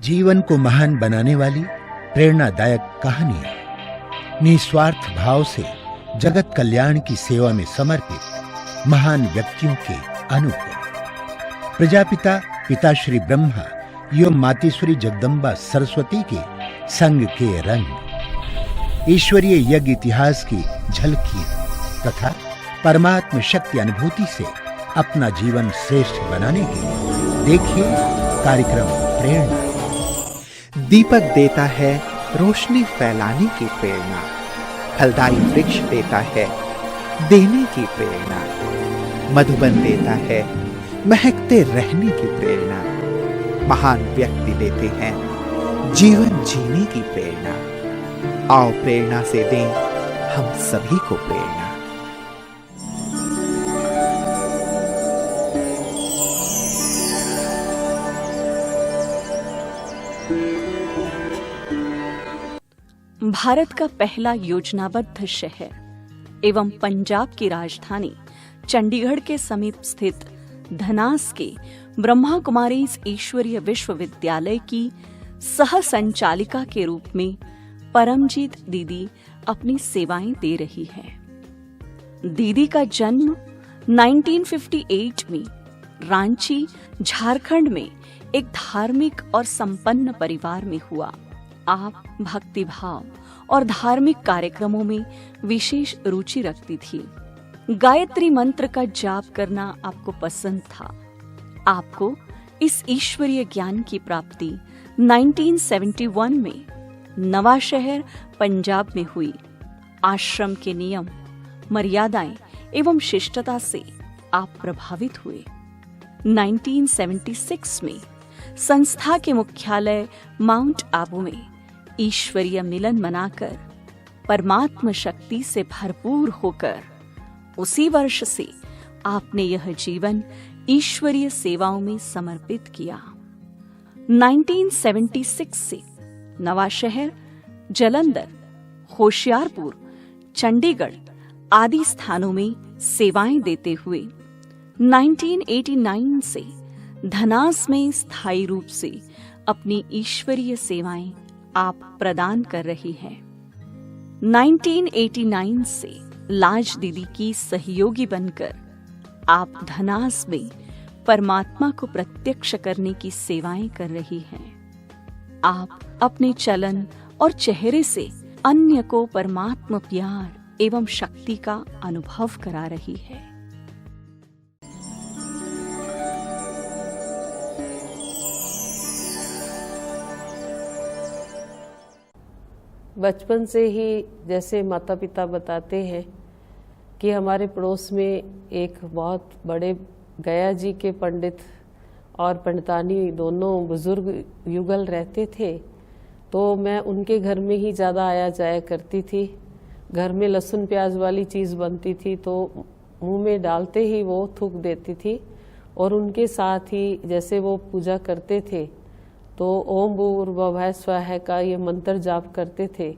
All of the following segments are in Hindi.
जीवन को महान बनाने वाली प्रेरणादायक कहानियां, निस्वार्थ भाव से जगत कल्याण की सेवा में समर्पित महान व्यक्तियों के अनुभव। प्रजापिता पिताश्री ब्रह्मा एवं मातेश्वरी जगदम्बा सरस्वती के संग के रंग, ईश्वरीय यज्ञ इतिहास की झलकियां तथा परमात्म शक्ति अनुभूति से अपना जीवन श्रेष्ठ बनाने के लिए देखिए कार्यक्रम प्रेरणा। दीपक देता है रोशनी फैलाने की प्रेरणा, फलदायी वृक्ष देता है देने की प्रेरणा, मधुबन देता है महकते रहने की प्रेरणा, महान व्यक्ति देते हैं जीवन जीने की प्रेरणा। आओ प्रेरणा से दें हम सभी को प्रेरणा। भारत का पहला योजनाबद्ध शहर एवं पंजाब की राजधानी चंडीगढ़ के समीप स्थित धनास के ब्रह्मा कुमारीज ईश्वरीय विश्वविद्यालय की सह संचालिका के रूप में परमजीत दीदी अपनी सेवाएं दे रही है। दीदी का जन्म 1958 में रांची, झारखंड में एक धार्मिक और संपन्न परिवार में हुआ। आप भक्तिभाव और धार्मिक कार्यक्रमों में विशेष रुचि रखती थी। गायत्री मंत्र का जाप करना आपको पसंद था। आपको इस ईश्वरीय ज्ञान की प्राप्ति 1971 में नवा शहर पंजाब में हुई। आश्रम के नियम, मर्यादाएं एवं शिष्टता से आप प्रभावित हुए। 1976 में संस्था के मुख्यालय माउंट आबू में ईश्वरीय मिलन मनाकर परमात्म शक्ति से भरपूर होकर उसी वर्ष से आपने यह जीवन ईश्वरीय सेवाओं में समर्पित किया। 1976 से नवा शहर, जलंधर, होशियारपुर, चंडीगढ़ आदि स्थानों में सेवाएं देते हुए 1989 से धनास में स्थायी रूप से अपनी ईश्वरीय सेवाएं आप प्रदान कर रही हैं। 1989 से लाज दीदी की सहयोगी बनकर आप धनास में परमात्मा को प्रत्यक्ष करने की सेवाएं कर रही हैं। आप अपने चलन और चेहरे से अन्य को परमात्मा प्यार एवं शक्ति का अनुभव करा रही है। बचपन से ही जैसे माता पिता बताते हैं कि हमारे पड़ोस में एक बहुत बड़े गया जी के पंडित और पंडितानी दोनों बुजुर्ग युगल रहते थे, तो मैं उनके घर में ही ज़्यादा आया जाया करती थी। घर में लहसुन प्याज वाली चीज़ बनती थी तो मुंह में डालते ही वो थूक देती थी। और उनके साथ ही जैसे वो पूजा करते थे तो ओम भूर्भुवः स्वः का ये मंत्र जाप करते थे,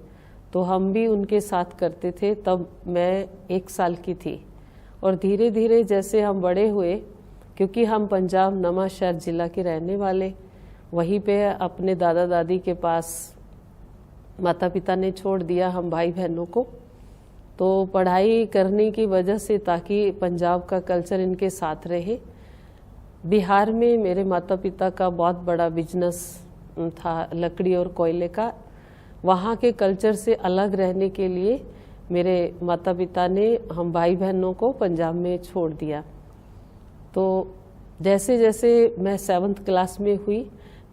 तो हम भी उनके साथ करते थे। तब मैं 1 साल की थी और धीरे धीरे जैसे हम बड़े हुए, क्योंकि हम पंजाब नवा शहर जिला के रहने वाले, वहीं पे अपने दादा दादी के पास माता पिता ने छोड़ दिया हम भाई बहनों को। तो पढ़ाई करने की वजह से ताकि पंजाब का कल्चर इनके साथ रहे। बिहार में मेरे माता पिता का बहुत बड़ा बिजनेस था लकड़ी और कोयले का। वहाँ के कल्चर से अलग रहने के लिए मेरे माता पिता ने हम भाई बहनों को पंजाब में छोड़ दिया। तो जैसे जैसे मैं 7th क्लास में हुई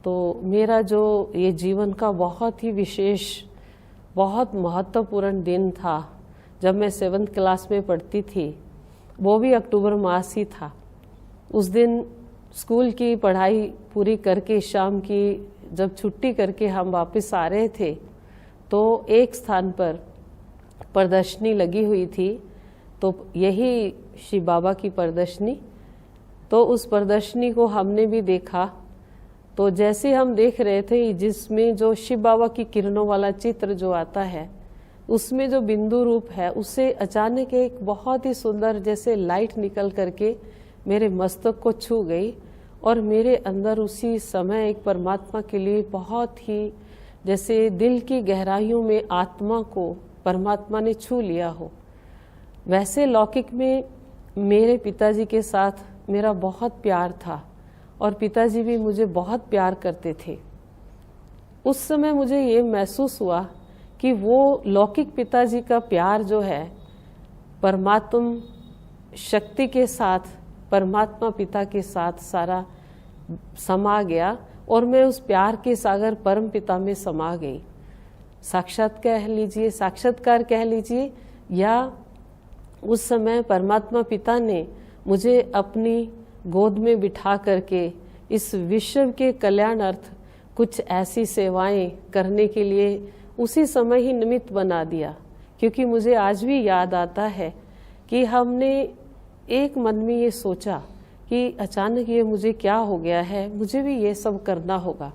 तो मेरा जो ये जीवन का बहुत ही विशेष, बहुत महत्वपूर्ण दिन था जब मैं 7th क्लास में पढ़ती थी, वो भी अक्टूबर मास ही था। उस दिन स्कूल की पढ़ाई पूरी करके शाम की जब छुट्टी करके हम वापस आ रहे थे तो एक स्थान पर प्रदर्शनी लगी हुई थी, तो यही शिव बाबा की प्रदर्शनी। तो उस प्रदर्शनी को हमने भी देखा। तो जैसे हम देख रहे थे जिसमें जो शिव बाबा की किरणों वाला चित्र जो आता है, उसमें जो बिंदु रूप है उससे अचानक एक बहुत ही सुंदर जैसे लाइट निकल करके मेरे मस्तक को छू गई और मेरे अंदर उसी समय एक परमात्मा के लिए बहुत ही जैसे दिल की गहराइयों में आत्मा को परमात्मा ने छू लिया हो। वैसे लौकिक में मेरे पिताजी के साथ मेरा बहुत प्यार था और पिताजी भी मुझे बहुत प्यार करते थे। उस समय मुझे ये महसूस हुआ कि वो लौकिक पिताजी का प्यार जो है परमात्मा शक्ति के साथ, परमात्मा पिता के साथ सारा समा गया और मैं उस प्यार के सागर परम पिता में समा गई। साक्षात्कार कह लीजिए या उस समय परमात्मा पिता ने मुझे अपनी गोद में बिठा करके इस विश्व के कल्याणार्थ कुछ ऐसी सेवाएं करने के लिए उसी समय ही निमित्त बना दिया। क्योंकि मुझे आज भी याद आता है कि हमने एक मन में ये सोचा कि अचानक ये मुझे क्या हो गया है, मुझे भी ये सब करना होगा।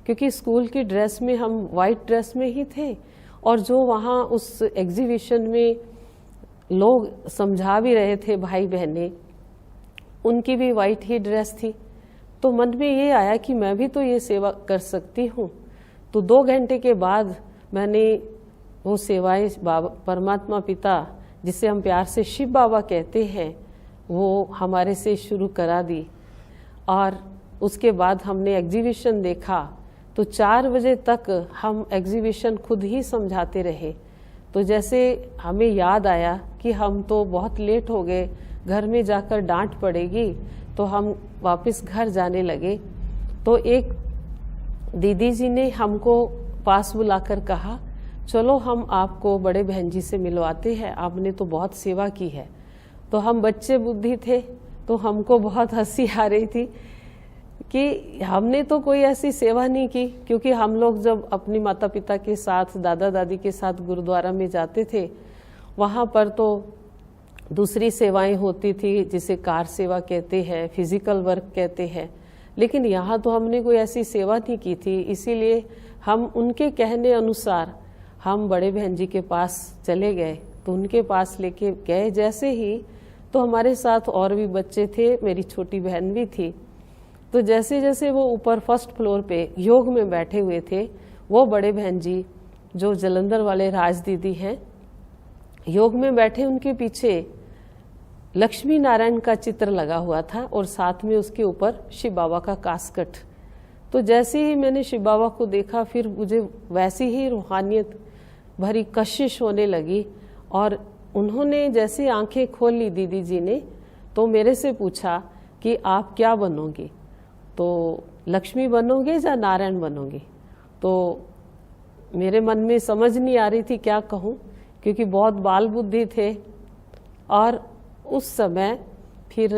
क्योंकि स्कूल की ड्रेस में हम वाइट ड्रेस में ही थे और जो वहाँ उस एग्जीबिशन में लोग समझा भी रहे थे भाई बहनें, उनकी भी वाइट ही ड्रेस थी। तो मन में ये आया कि मैं भी तो ये सेवा कर सकती हूँ। तो 2 घंटे के बाद मैंने वो सेवाएं परमात्मा पिता, जिसे हम प्यार से शिव बाबा कहते हैं, वो हमारे से शुरू करा दी। और उसके बाद हमने एग्जीबिशन देखा तो 4 बजे तक हम एग्जीबिशन खुद ही समझाते रहे। तो जैसे हमें याद आया कि हम तो बहुत लेट हो गए, घर में जाकर डांट पड़ेगी, तो हम वापस घर जाने लगे। तो एक दीदी जी ने हमको पास बुलाकर कहा, चलो हम आपको बड़े बहन जी से मिलवाते हैं, आपने तो बहुत सेवा की है। तो हम बच्चे बुद्धि थे तो हमको बहुत हंसी आ रही थी कि हमने तो कोई ऐसी सेवा नहीं की। क्योंकि हम लोग जब अपनी माता पिता के साथ, दादा दादी के साथ गुरुद्वारा में जाते थे, वहाँ पर तो दूसरी सेवाएं होती थी जिसे कार सेवा कहते हैं, फिजिकल वर्क कहते हैं। लेकिन यहाँ तो हमने कोई ऐसी सेवा नहीं की थी, इसीलिए हम उनके कहने अनुसार हम बड़े बहन जी के पास चले गए। तो उनके पास लेके गए जैसे ही, तो हमारे साथ और भी बच्चे थे, मेरी छोटी बहन भी थी। तो जैसे जैसे वो ऊपर फर्स्ट फ्लोर पे योग में बैठे हुए थे, वो बड़े बहन जी जो जलंधर वाले राज दीदी हैं, योग में बैठे, उनके पीछे लक्ष्मी नारायण का चित्र लगा हुआ था और साथ में उसके ऊपर शिव बाबा का कास्कट। तो जैसे ही मैंने शिव बाबा को देखा, फिर मुझे वैसी ही रूहानियत भरी कशिश होने लगी। और उन्होंने जैसे आंखें खोल ली दीदी जी ने, तो मेरे से पूछा कि आप क्या बनोगे, तो लक्ष्मी बनोगे या नारायण बनोगे। तो मेरे मन में समझ नहीं आ रही थी क्या कहूँ, क्योंकि बहुत बाल बुद्धि थे। और उस समय फिर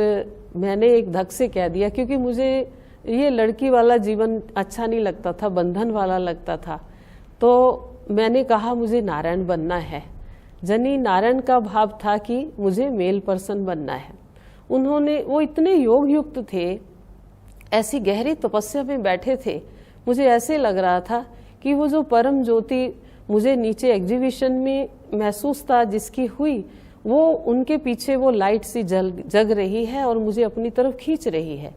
मैंने एक धक से कह दिया, क्योंकि मुझे ये लड़की वाला जीवन अच्छा नहीं लगता था, बंधन वाला लगता था। तो मैंने कहा मुझे नारायण बनना है। जनी नारायण का भाव था कि मुझे मेल पर्सन बनना है। उन्होंने, वो इतने योग युक्त थे, ऐसी गहरी तपस्या में बैठे थे, मुझे ऐसे लग रहा था कि वो जो परम ज्योति मुझे नीचे एग्जीबिशन में महसूस था जिसकी हुई, वो उनके पीछे वो लाइट सी जग रही है और मुझे अपनी तरफ खींच रही है।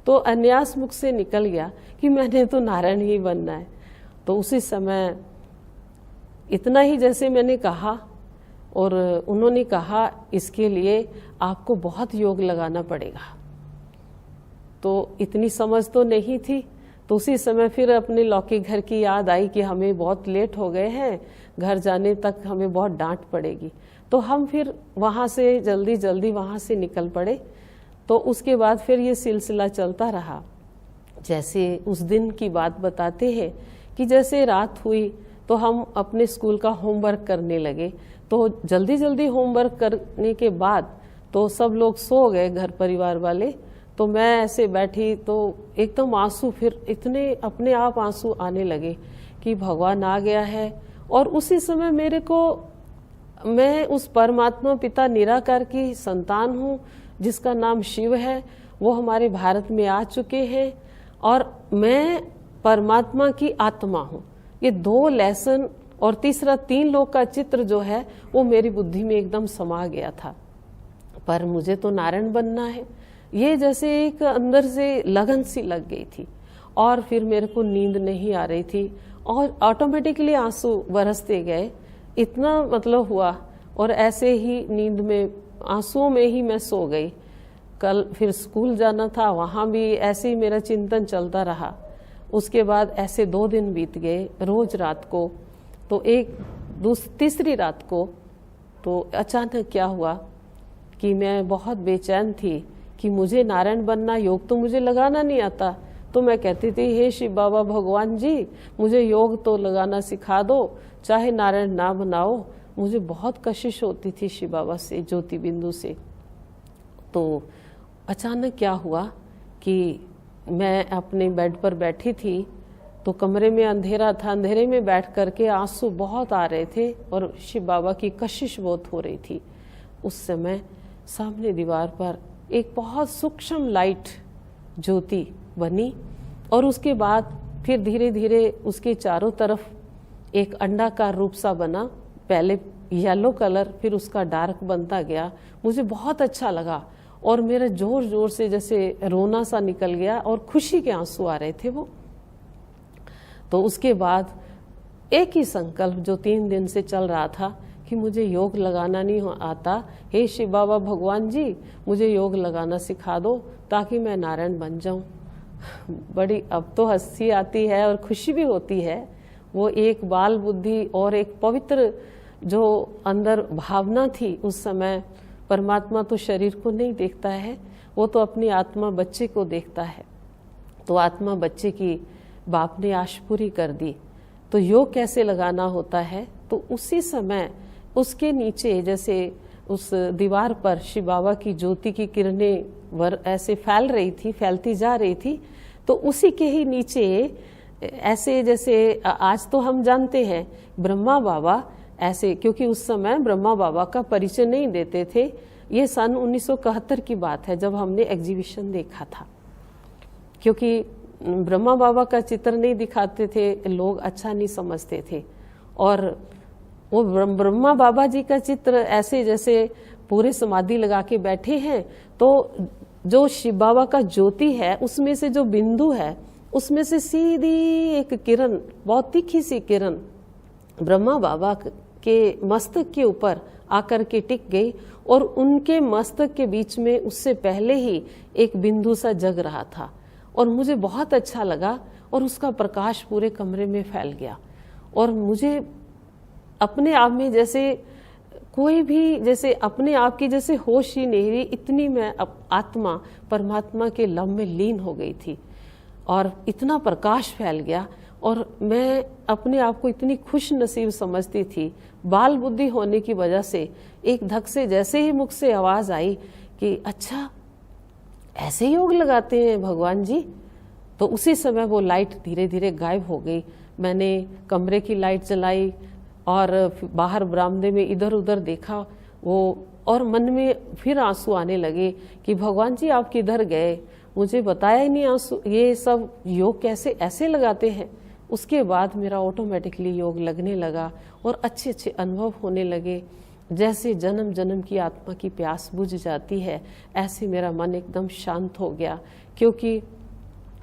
तो अन्यास मुख से निकल गया कि मैंने तो नारायण ही बनना है। तो उसी समय इतना ही जैसे मैंने कहा, और उन्होंने कहा इसके लिए आपको बहुत योग लगाना पड़ेगा। तो इतनी समझ तो नहीं थी। तो उसी समय फिर अपने लौकिक घर की याद आई कि हमें बहुत लेट हो गए हैं, घर जाने तक हमें बहुत डांट पड़ेगी। तो हम फिर वहाँ से जल्दी जल्दी वहाँ से निकल पड़े। तो उसके बाद फिर ये सिलसिला चलता रहा। जैसे उस दिन की बात बताते हैं कि जैसे रात हुई तो हम अपने स्कूल का होमवर्क करने लगे। तो जल्दी जल्दी होमवर्क करने के बाद तो सब लोग सो गए, घर परिवार वाले। तो मैं ऐसे बैठी तो एकदम आंसू, फिर इतने अपने आप आंसू आने लगे कि भगवान आ गया है। और उसी समय मेरे को, मैं उस परमात्मा पिता निराकार की संतान हूँ जिसका नाम शिव है, वो हमारे भारत में आ चुके हैं और मैं परमात्मा की आत्मा हूँ। ये 2 लेसन और तीसरा 3 लोग का चित्र जो है वो मेरी बुद्धि में एकदम समा गया था। पर मुझे तो नारायण बनना है, ये जैसे एक अंदर से लगन सी लग गई थी और फिर मेरे को नींद नहीं आ रही थी और ऑटोमेटिकली आंसू बरसते गए, इतना मतलब हुआ। और ऐसे ही नींद में आंसुओं में ही मैं सो गई। कल फिर स्कूल जाना था, वहाँ भी ऐसे ही मेरा चिंतन चलता रहा। उसके बाद ऐसे 2 दिन बीत गए, रोज रात को। तो तीसरी रात को तो अचानक क्या हुआ कि मैं बहुत बेचैन थी कि मुझे नारायण बनना, योग तो मुझे लगाना नहीं आता। तो मैं कहती थी, हे शिव बाबा भगवान जी, मुझे योग तो लगाना सिखा दो, चाहे नारायण ना बनाओ। मुझे बहुत कशिश होती थी शिव बाबा से, ज्योति बिंदु से। तो अचानक क्या हुआ कि मैं अपने बेड पर बैठी थी, तो कमरे में अंधेरा था, अंधेरे में बैठ करके आंसू बहुत आ रहे थे और शिव बाबा की कशिश बहुत हो रही थी। उस समय सामने दीवार पर एक बहुत सूक्ष्म लाइट ज्योति बनी और उसके बाद फिर धीरे धीरे उसके चारों तरफ एक अंडाकार रूप सा बना। पहले येलो कलर, फिर उसका डार्क बनता गया। मुझे बहुत अच्छा लगा और मेरा जोर जोर से जैसे रोना सा निकल गया और खुशी के आंसू आ रहे थे वो। तो उसके बाद एक ही संकल्प जो 3 दिन से चल रहा था कि मुझे योग लगाना नहीं आता, हे शिव बाबा भगवान जी, मुझे योग लगाना सिखा दो ताकि मैं नारायण बन जाऊं। बड़ी अब तो हंसी आती है और खुशी भी होती है। वो एक बाल बुद्धि और एक पवित्र जो अंदर भावना थी उस समय। परमात्मा तो शरीर को नहीं देखता है, वो तो अपनी आत्मा बच्चे को देखता है। तो आत्मा बच्चे की बाप ने आश पूरी कर दी। तो योग कैसे लगाना होता है, तो उसी समय उसके नीचे जैसे उस दीवार पर शिव बाबा की ज्योति की किरणें ऐसे फैलती जा रही थी। तो उसी के ही नीचे ऐसे जैसे आज तो हम जानते हैं ब्रह्मा बाबा ऐसे, क्योंकि उस समय ब्रह्मा बाबा का परिचय नहीं देते थे। ये सन 1971 की बात है जब हमने एग्जीबिशन देखा था, क्योंकि ब्रह्मा बाबा का चित्र नहीं दिखाते थे, लोग अच्छा नहीं समझते थे। और वो ब्रह्मा बाबा जी का चित्र ऐसे जैसे पूरे समाधि लगा के बैठे हैं, तो जो शिव बाबा का ज्योति है उसमें से जो बिंदु है उसमें से सीधी एक किरण, बहुत तीखी सी किरण ब्रह्मा बाबा के मस्तक के ऊपर आकर के टिक गई और उनके मस्तक के बीच में उससे पहले ही एक बिंदु सा जग रहा था। और मुझे बहुत अच्छा लगा और उसका प्रकाश पूरे कमरे में फैल गया और मुझे अपने आप में जैसे कोई भी जैसे अपने आप की जैसे होश ही नहीं रही, इतनी मैं आत्मा परमात्मा के लम में लीन हो गई थी और इतना प्रकाश फैल गया। और मैं अपने आप को इतनी खुश नसीब समझती थी। बाल बुद्धि होने की वजह से एक धक से जैसे ही मुख से आवाज आई कि अच्छा ऐसे योग लगाते हैं भगवान जी, तो उसी समय वो लाइट धीरे धीरे गायब हो गई। मैंने कमरे की लाइट जलाई और बाहर बरामदे में इधर उधर देखा वो, और मन में फिर आंसू आने लगे कि भगवान जी आप किधर गए, मुझे बताया ही नहीं आंसू, ये सब योग कैसे ऐसे लगाते हैं। उसके बाद मेरा ऑटोमेटिकली योग लगने लगा और अच्छे अच्छे अनुभव होने लगे। जैसे जन्म जन्म की आत्मा की प्यास बुझ जाती है, ऐसे मेरा मन एकदम शांत हो गया। क्योंकि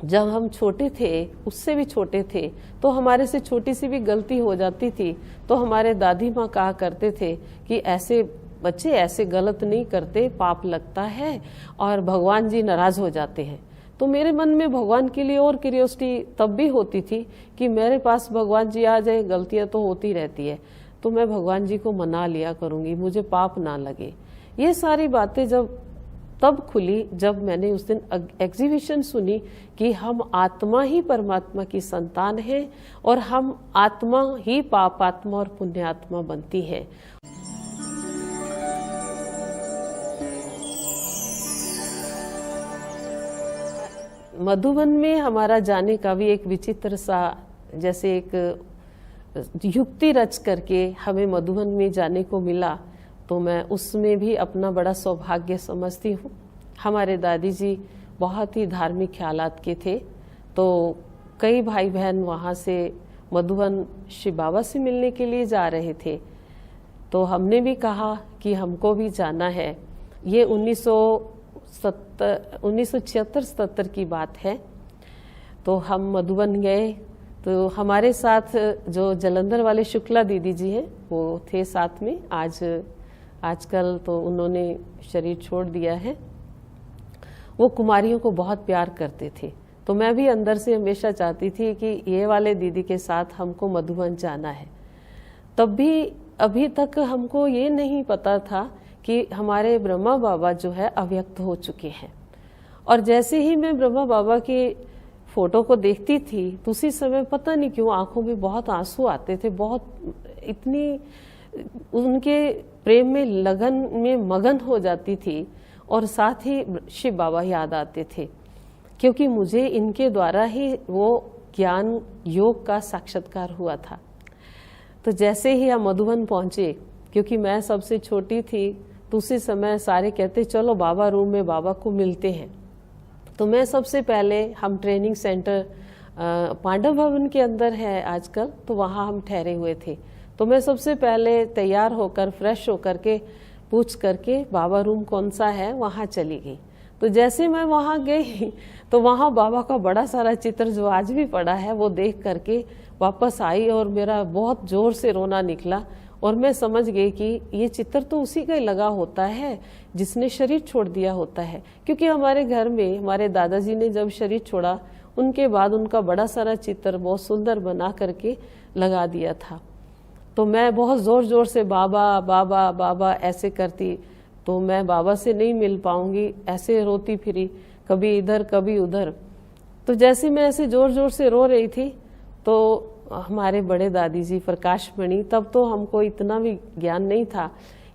जब हम छोटे थे, उससे भी छोटे थे, तो हमारे से छोटी सी भी गलती हो जाती थी तो हमारे दादी माँ कहा करते थे कि ऐसे बच्चे ऐसे गलत नहीं करते, पाप लगता है और भगवान जी नाराज हो जाते हैं। तो मेरे मन में भगवान के लिए और क्यूरियोसिटी तब भी होती थी कि मेरे पास भगवान जी आ जाए, गलतियां तो होती रहती है, तो मैं भगवान जी को मना लिया करूंगी, मुझे पाप ना लगे। ये सारी बातें जब तब खुली जब मैंने उस दिन एग्जीबिशन सुनी कि हम आत्मा ही परमात्मा की संतान है और हम आत्मा ही पाप आत्मा और पुण्य आत्मा बनती है। मधुबन में हमारा जाने का भी एक विचित्र सा जैसे एक युक्ति रच करके हमें मधुबन में जाने को मिला, तो मैं उसमें भी अपना बड़ा सौभाग्य समझती हूँ। हमारे दादी जी बहुत ही धार्मिक ख्यालात के थे, तो कई भाई बहन वहाँ से मधुबन शिव बाबा से मिलने के लिए जा रहे थे। तो हमने भी कहा कि हमको भी जाना है। ये 1976-77 की बात है। तो हम मधुबन गए, तो हमारे साथ जो जलंधर वाले शुक्ला दीदी जी हैं वो थे साथ में। आजकल तो उन्होंने शरीर छोड़ दिया है। वो कुमारियों को बहुत प्यार करते थे, तो मैं भी अंदर से हमेशा चाहती थी कि ये वाले दीदी के साथ हमको मधुबन जाना है। तब भी अभी तक हमको ये नहीं पता था कि हमारे ब्रह्मा बाबा जो है अव्यक्त हो चुके हैं। और जैसे ही मैं ब्रह्मा बाबा के फोटो को देखती थी तो उसी समय पता नहीं क्यों आंखों में बहुत आंसू आते थे, बहुत इतनी उनके प्रेम में लगन में मगन हो जाती थी। और साथ ही शिव बाबा याद आते थे, क्योंकि मुझे इनके द्वारा ही वो ज्ञान योग का साक्षात्कार हुआ था। तो जैसे ही हम मधुबन पहुंचे, क्योंकि मैं सबसे छोटी थी, तो उसी समय सारे कहते चलो बाबा रूम में बाबा को मिलते हैं। तो मैं सबसे पहले, हम ट्रेनिंग सेंटर पांडव भवन के अंदर है आजकल, तो वहाँ हम ठहरे हुए थे। तो मैं सबसे पहले तैयार होकर फ्रेश होकर के पूछ करके बाबा रूम कौन सा है वहाँ चली गई। तो जैसे मैं वहाँ गई तो वहाँ बाबा का बड़ा सारा चित्र जो आज भी पड़ा है वो देख करके वापस आई, और मेरा बहुत जोर से रोना निकला। और मैं समझ गई कि ये चित्र तो उसी का ही लगा होता है जिसने शरीर छोड़ दिया होता है। क्योंकि हमारे घर में हमारे दादाजी ने जब शरीर छोड़ा, उनके बाद उनका बड़ा सारा चित्र बहुत सुंदर बना करके लगा दिया था। तो मैं बहुत जोर जोर से बाबा बाबा बाबा ऐसे करती, तो मैं बाबा से नहीं मिल पाऊंगी, ऐसे रोती फिरी, कभी इधर कभी उधर। तो जैसे मैं ऐसे जोर जोर से रो रही थी, तो हमारे बड़े दादी जी प्रकाश मणि, तब तो हमको इतना भी ज्ञान नहीं था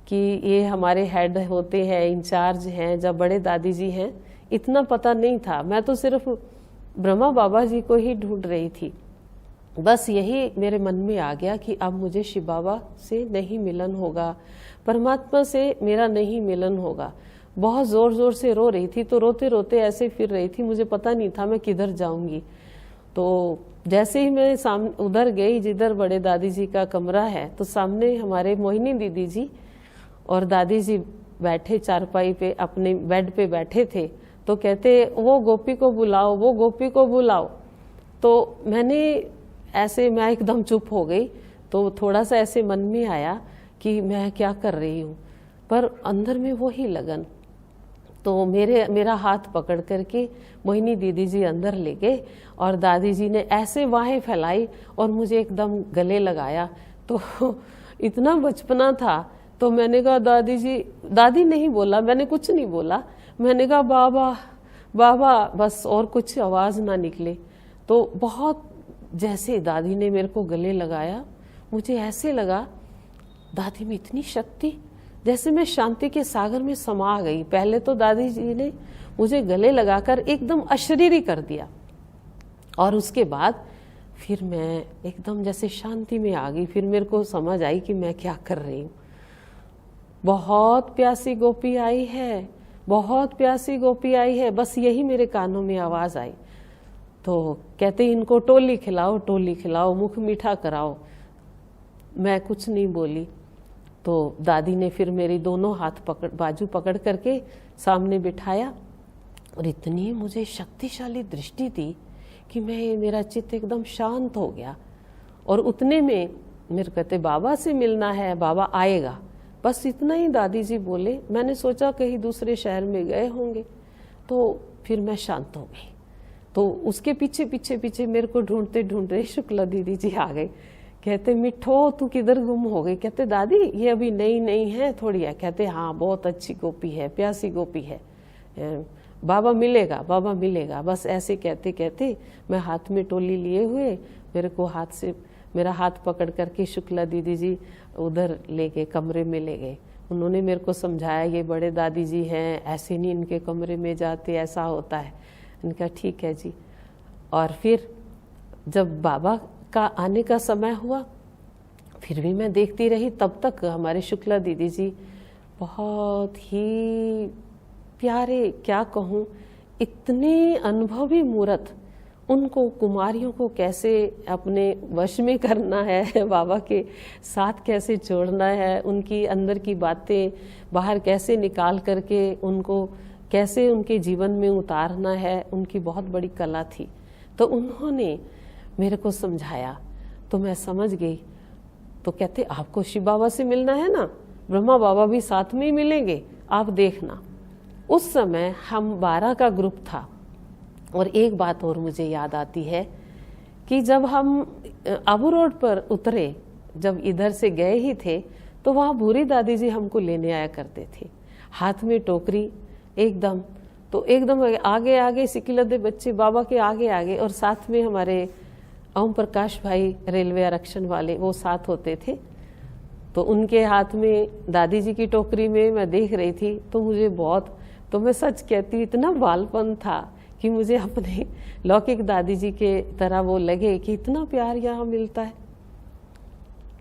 कि ये हमारे हेड होते हैं, इंचार्ज हैं, जब बड़े दादी जी हैं, इतना पता नहीं था। मैं तो सिर्फ ब्रह्मा बाबा जी को ही ढूंढ रही थी। बस यही मेरे मन में आ गया कि अब मुझे शिव बाबा से नहीं मिलन होगा, परमात्मा से मेरा नहीं मिलन होगा। बहुत जोर जोर से रो रही थी, तो रोते रोते ऐसे फिर रही थी, मुझे पता नहीं था मैं किधर जाऊंगी। तो जैसे ही मैं सामने उधर गई जिधर बड़े दादी जी का कमरा है, तो सामने हमारे मोहिनी दीदी जी और दादी जी बैठे चारपाई पे, अपने बेड पे बैठे थे। तो कहते वो गोपी को बुलाओ, वो गोपी को बुलाओ। तो मैं एकदम चुप हो गई। तो थोड़ा सा ऐसे मन में आया कि मैं क्या कर रही हूँ, पर अंदर में वो ही लगन। तो मेरा हाथ पकड़ करके मोहिनी दीदी जी अंदर ले गए, और दादी जी ने ऐसे बाहें फैलाई और मुझे एकदम गले लगाया। तो इतना बचपना था, तो मैंने कहा दादी जी, दादी नहीं बोला, मैंने कुछ नहीं बोला, मैंने कहा बाबा बाबा, बस, और कुछ आवाज ना निकले। तो बहुत जैसे दादी ने मेरे को गले लगाया, मुझे ऐसे लगा दादी में इतनी शक्ति, जैसे मैं शांति के सागर में समा गई। पहले तो दादी जी ने मुझे गले लगाकर एकदम अशरीरी कर दिया, और उसके बाद फिर मैं एकदम जैसे शांति में आ गई। फिर मेरे को समझ आई कि मैं क्या कर रही हूँ। बहुत प्यासी गोपी आई है, बहुत प्यासी गोपी आई है, बस यही मेरे कानों में आवाज आई। तो कहते इनको टोली खिलाओ, टोली खिलाओ, मुख मीठा कराओ। मैं कुछ नहीं बोली। तो दादी ने फिर मेरी दोनों हाथ बाजू पकड़ करके सामने बिठाया, और इतनी मुझे शक्तिशाली दृष्टि दी कि मेरा चित्त एकदम शांत हो गया। और उतने में मेरे कहते बाबा से मिलना है, बाबा आएगा, बस इतना ही दादी जी बोले। मैंने सोचा कहीं दूसरे शहर में गए होंगे, तो फिर मैं शांत हो गई। तो उसके पीछे पीछे पीछे मेरे को ढूंढते ढूंढते शुक्ला दीदी जी आ गए। कहते मिठो तू किधर गुम हो गई? कहते दादी ये अभी नई है थोड़ी है। कहते हाँ बहुत अच्छी गोपी है, प्यासी गोपी है, बाबा मिलेगा, बाबा मिलेगा। बस ऐसे कहते कहते मैं हाथ में टोली लिए हुए, मेरा हाथ पकड़ करके शुक्ला दीदी जी उधर ले गए, कमरे में ले गए। उन्होंने मेरे को समझाया ये बड़े दादी जी हैं, ऐसे नहीं इनके कमरे में जाते, ऐसा होता है। इनका ठीक है जी। और फिर जब बाबा का आने का समय हुआ, फिर भी मैं देखती रही। तब तक हमारे शुक्ला दीदी जी बहुत ही प्यारे, क्या कहूँ, इतने अनुभवी मूर्त, उनको कुमारियों को कैसे अपने वश में करना है, बाबा के साथ कैसे जोड़ना है, उनकी अंदर की बातें बाहर कैसे निकाल करके उनको कैसे उनके जीवन में उतारना है, उनकी बहुत बड़ी कला थी। तो उन्होंने मेरे को समझाया तो मैं समझ गई। तो कहते आपको शिव बाबा से मिलना है ना, ब्रह्मा बाबा भी साथ में ही मिलेंगे, आप देखना। उस समय हम 12 का ग्रुप था। और एक बात और मुझे याद आती है कि जब हम आबू रोड पर उतरे, जब इधर से गए ही थे, तो वहाँ भूरी दादी जी हमको लेने आया करते थे, हाथ में टोकरी एकदम। तो एकदम आगे आगे सिकिलदे बच्चे बाबा के आगे आगे, और साथ में हमारे ओम प्रकाश भाई रेलवे आरक्षण वाले वो साथ होते थे। तो उनके हाथ में दादी जी की टोकरी में मैं देख रही थी, तो मुझे बहुत, तो मैं सच कहती इतना बालपन था कि मुझे अपने लौकिक दादी जी के तरह वो लगे कि इतना प्यार यहाँ मिलता है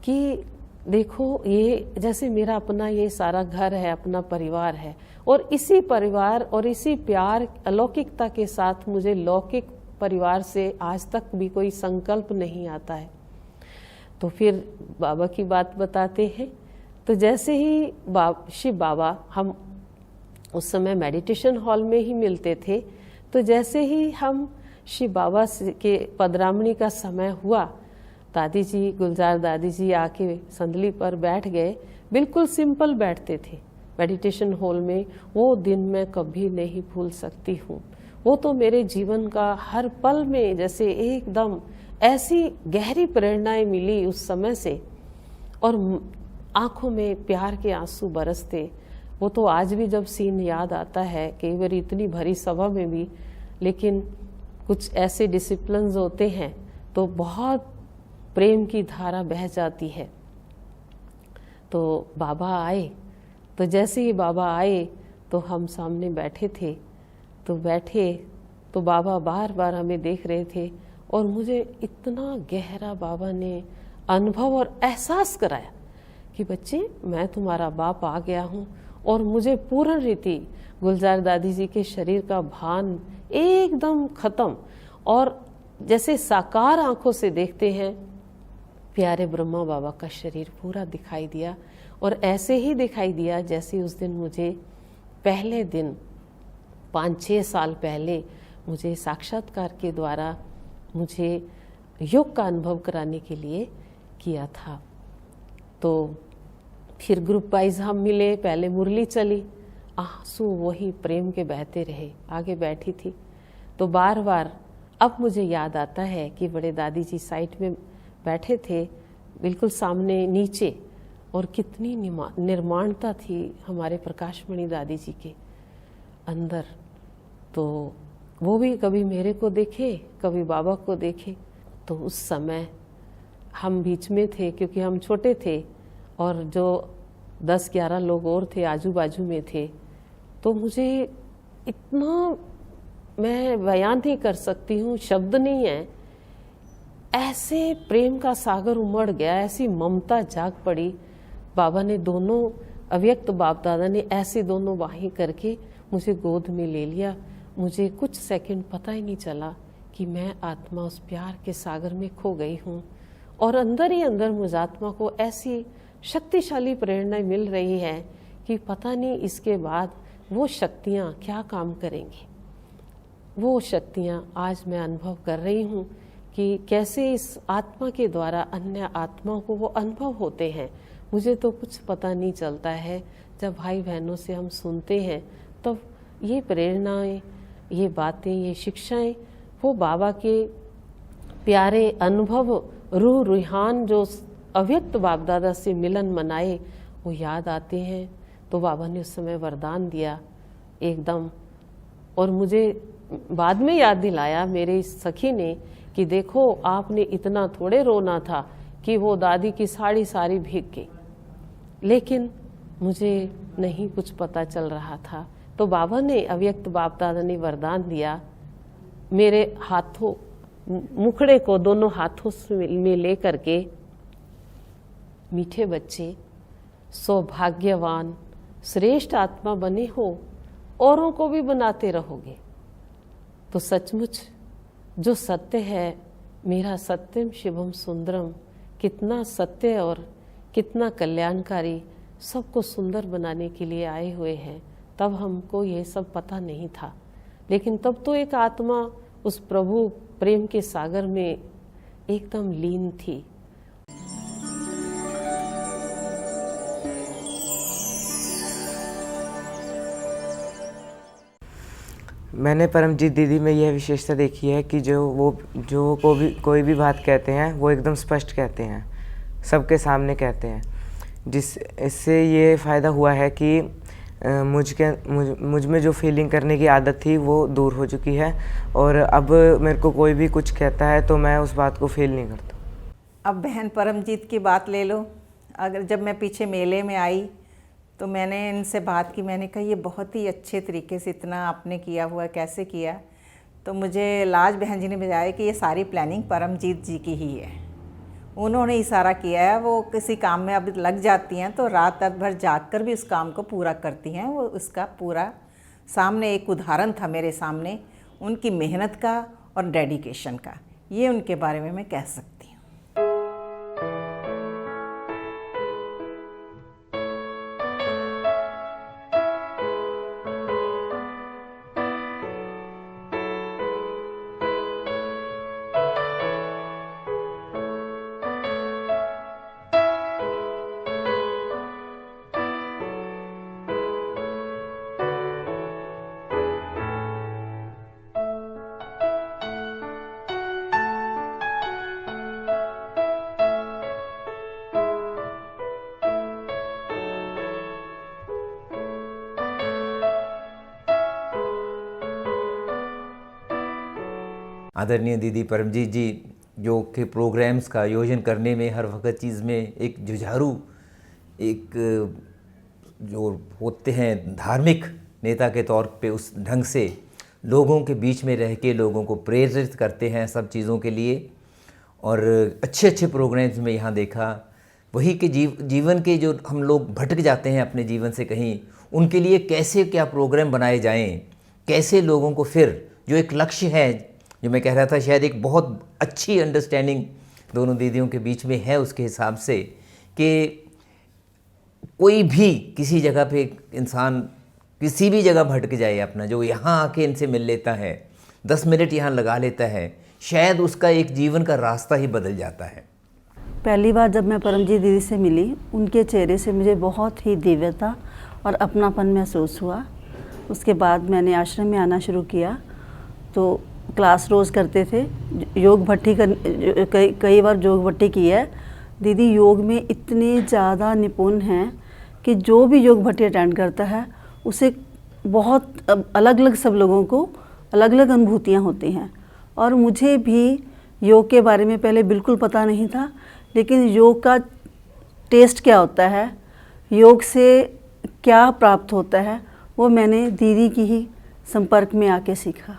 कि देखो ये जैसे मेरा अपना ये सारा घर है, अपना परिवार है। और इसी परिवार और इसी प्यार अलौकिकता के साथ मुझे लौकिक परिवार से आज तक भी कोई संकल्प नहीं आता है। तो फिर बाबा की बात बताते हैं। तो जैसे ही शिव बाबा, हम उस समय मेडिटेशन हॉल में ही मिलते थे, तो जैसे ही हम शिव बाबा के पधरामणी का समय हुआ, दादी जी, गुलजार दादी जी आके संदली पर बैठ गए। बिल्कुल सिंपल बैठते थे मेडिटेशन हॉल में। वो दिन मैं कभी नहीं भूल सकती हूँ। वो तो मेरे जीवन का हर पल में जैसे एकदम ऐसी गहरी प्रेरणाएं मिली उस समय से, और आंखों में प्यार के आंसू बरसते। वो तो आज भी जब सीन याद आता है, कई बार इतनी भरी सभा में भी, लेकिन कुछ ऐसे डिसिप्लिन्स होते हैं तो बहुत प्रेम की धारा बह जाती है। तो बाबा आए, तो जैसे ही बाबा आए तो हम सामने बैठे थे। तो बैठे तो बाबा बार बार हमें देख रहे थे, और मुझे इतना गहरा बाबा ने अनुभव और एहसास कराया कि बच्चे, मैं तुम्हारा बाप आ गया हूँ। और मुझे पूर्ण रीति गुलजार दादी जी के शरीर का भान एकदम खत्म, और जैसे साकार आंखों से देखते हैं प्यारे ब्रह्मा बाबा का शरीर पूरा दिखाई दिया। और ऐसे ही दिखाई दिया जैसे उस दिन मुझे पहले दिन 5-6 साल पहले मुझे साक्षात्कार के द्वारा मुझे योग का अनुभव कराने के लिए किया था। तो फिर ग्रुप वाइज हम मिले, पहले मुरली चली, आंसू वही प्रेम के बहते रहे। आगे बैठी थी तो बार बार अब मुझे याद आता है कि बड़े दादी जी साइड में बैठे थे, बिल्कुल सामने नीचे, और कितनी निर्माणता थी हमारे प्रकाशमणि दादी जी के अंदर। तो वो भी कभी मेरे को देखे, कभी बाबा को देखे। तो उस समय हम बीच में थे क्योंकि हम छोटे थे, और जो 10-11 लोग और थे आजू बाजू में थे। तो मुझे इतना, मैं बयान नहीं कर सकती हूँ, शब्द नहीं है, ऐसे प्रेम का सागर उमड़ गया, ऐसी ममता जाग पड़ी। बाबा ने दोनों, अव्यक्त बाप दादा ने ऐसे दोनों बाहें करके मुझे गोद में ले लिया। मुझे कुछ सेकंड पता ही नहीं चला कि मैं आत्मा उस प्यार के सागर में खो गई हूँ, और अंदर ही अंदर मुझ आत्मा को ऐसी शक्तिशाली प्रेरणा मिल रही है कि पता नहीं इसके बाद वो शक्तियाँ क्या काम करेंगी। वो शक्तियाँ आज मैं अनुभव कर रही हूँ कि कैसे इस आत्मा के द्वारा अन्य आत्माओं को वो अनुभव होते हैं। मुझे तो कुछ पता नहीं चलता है। जब भाई बहनों से हम सुनते हैं तब ये प्रेरणाएं, ये बातें, ये शिक्षाएं, वो बाबा के प्यारे अनुभव, रूह रुहान जो अव्यक्त बाप दादा से मिलन मनाए, वो याद आते हैं। तो बाबा ने उस समय वरदान दिया एकदम, और मुझे बाद में याद दिलाया मेरे सखी ने कि देखो आपने इतना थोड़े रोना था कि वो दादी की साड़ी सारी भीग गई, लेकिन मुझे नहीं कुछ पता चल रहा था। तो बाबा ने, अव्यक्त बाप दादा ने वरदान दिया, मेरे हाथों, मुखड़े को दोनों हाथों में ले करके, मीठे बच्चे सौभाग्यवान श्रेष्ठ आत्मा बने हो, औरों को भी बनाते रहोगे। तो सचमुच जो सत्य है, मेरा सत्यम शिवम सुंदरम, कितना सत्य और कितना कल्याणकारी, सबको सुंदर बनाने के लिए आए हुए हैं। तब हमको ये सब पता नहीं था, लेकिन तब तो एक आत्मा उस प्रभु प्रेम के सागर में एकदम लीन थी। मैंने परमजीत दीदी में यह विशेषता देखी है कि जो कोई भी बात कहते हैं वो एकदम स्पष्ट कहते हैं, सबके सामने कहते हैं। इससे ये फ़ायदा हुआ है कि मुझ में जो फीलिंग करने की आदत थी वो दूर हो चुकी है, और अब मेरे को कोई भी कुछ कहता है तो मैं उस बात को फील नहीं करता। अब बहन परमजीत की बात ले लो। अगर जब मैं पीछे मेले में आई तो मैंने इनसे बात की, मैंने कहा ये बहुत ही अच्छे तरीके से इतना आपने किया हुआ, कैसे किया? तो मुझे लाज बहन जी ने बताया कि ये सारी प्लानिंग परमजीत जी की ही है, उन्होंने इशारा किया है। वो किसी काम में अब लग जाती हैं तो रात रात भर जाग कर भी उस काम को पूरा करती हैं। वो उसका पूरा सामने एक उदाहरण था मेरे सामने उनकी मेहनत का और डेडिकेशन का, ये उनके बारे में मैं कह सकती हूँ। आदरणीय दीदी परमजीत जी योग के प्रोग्राम्स का आयोजन करने में हर वक्त चीज़ में एक जुझारू, एक जो होते हैं धार्मिक नेता के तौर पे उस ढंग से लोगों के बीच में रह के लोगों को प्रेरित करते हैं सब चीज़ों के लिए। और अच्छे अच्छे प्रोग्राम्स में यहाँ देखा वही कि जीवन के जो हम लोग भटक जाते हैं अपने जीवन से कहीं, उनके लिए कैसे क्या प्रोग्राम बनाए जाएं, कैसे लोगों को फिर जो एक लक्ष्य है, जो मैं कह रहा था शायद एक बहुत अच्छी अंडरस्टैंडिंग दोनों दीदियों के बीच में है उसके हिसाब से कि कोई भी किसी जगह पे इंसान किसी भी जगह भटक जाए अपना, जो यहाँ आके इनसे मिल लेता है, 10 मिनट यहाँ लगा लेता है, शायद उसका एक जीवन का रास्ता ही बदल जाता है। पहली बार जब मैं परमजीत दीदी से मिली, उनके चेहरे से मुझे बहुत ही दिव्यता और अपनापन महसूस हुआ। उसके बाद मैंने आश्रम में आना शुरू किया तो क्लास रोज़ करते थे। योग भट्टी कई बार योग भट्टी की है। दीदी योग में इतने ज़्यादा निपुण हैं कि जो भी योग भट्टी अटेंड करता है उसे बहुत अलग अलग सब लोगों को अलग अलग अनुभूतियाँ होती हैं। और मुझे भी योग के बारे में पहले बिल्कुल पता नहीं था, लेकिन योग का टेस्ट क्या होता है, योग से क्या प्राप्त होता है, वो मैंने दीदी की ही संपर्क में आके सीखा।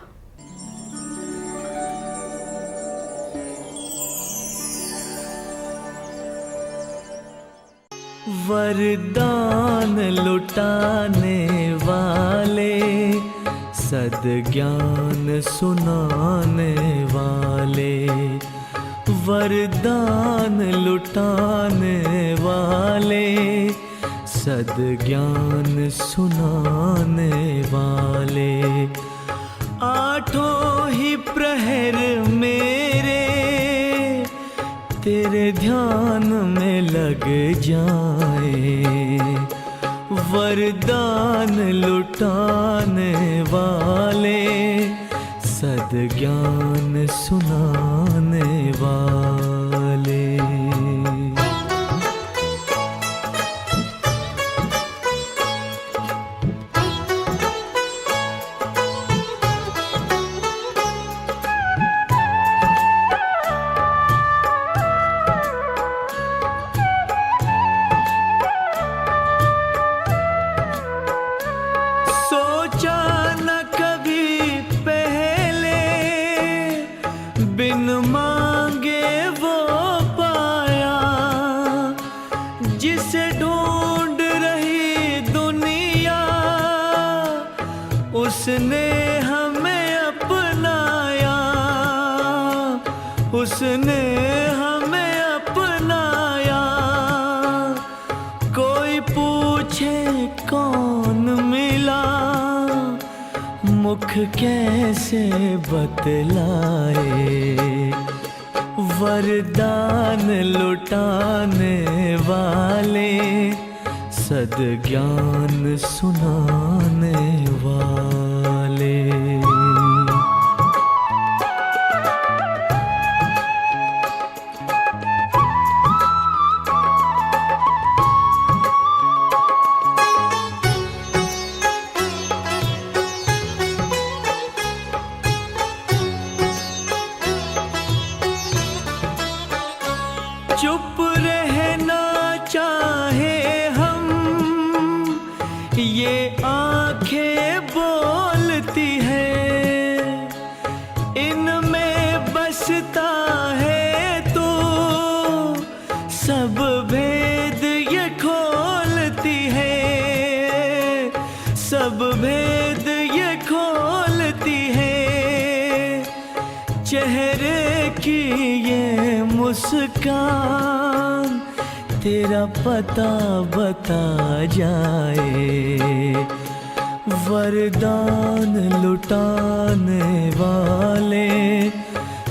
वरदान लुटाने वाले, सद्ज्ञान सुनाने वाले, वरदान लुटाने वाले, सद्ज्ञान सुनाने वाले, आठों ही प्रहर मेरे तेरे ध्यान में लग जाए, वरदान लुटाने वाले, सद्ज्ञान सुनाने वाले। बिन मांगे वो पाया, जिसे ढूंढ रही दुनिया, उसने हमें अपनाया, उसने हमें अपनाया। कोई पूछे कौन मिला, मुख कैसे बतलाए, वरदान लुटाने वाले, सद्ज्ञान सुनाने वाले। चुप रहना चाहे हम, ये आंखें बोलती है, इनमें बसता है तो सब भेद ये खोलती है, सब भेद ये खोलती है। चेहरे की ये मुस्कान तेरा पता बता जाए, वरदान लुटाने वाले,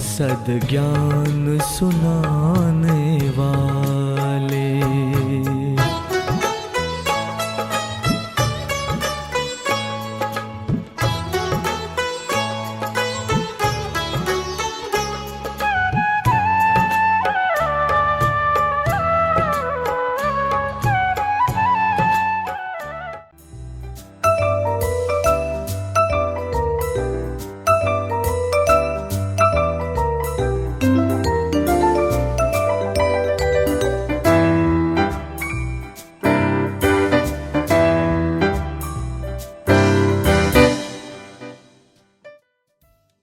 सद्ज्ञान सुनाने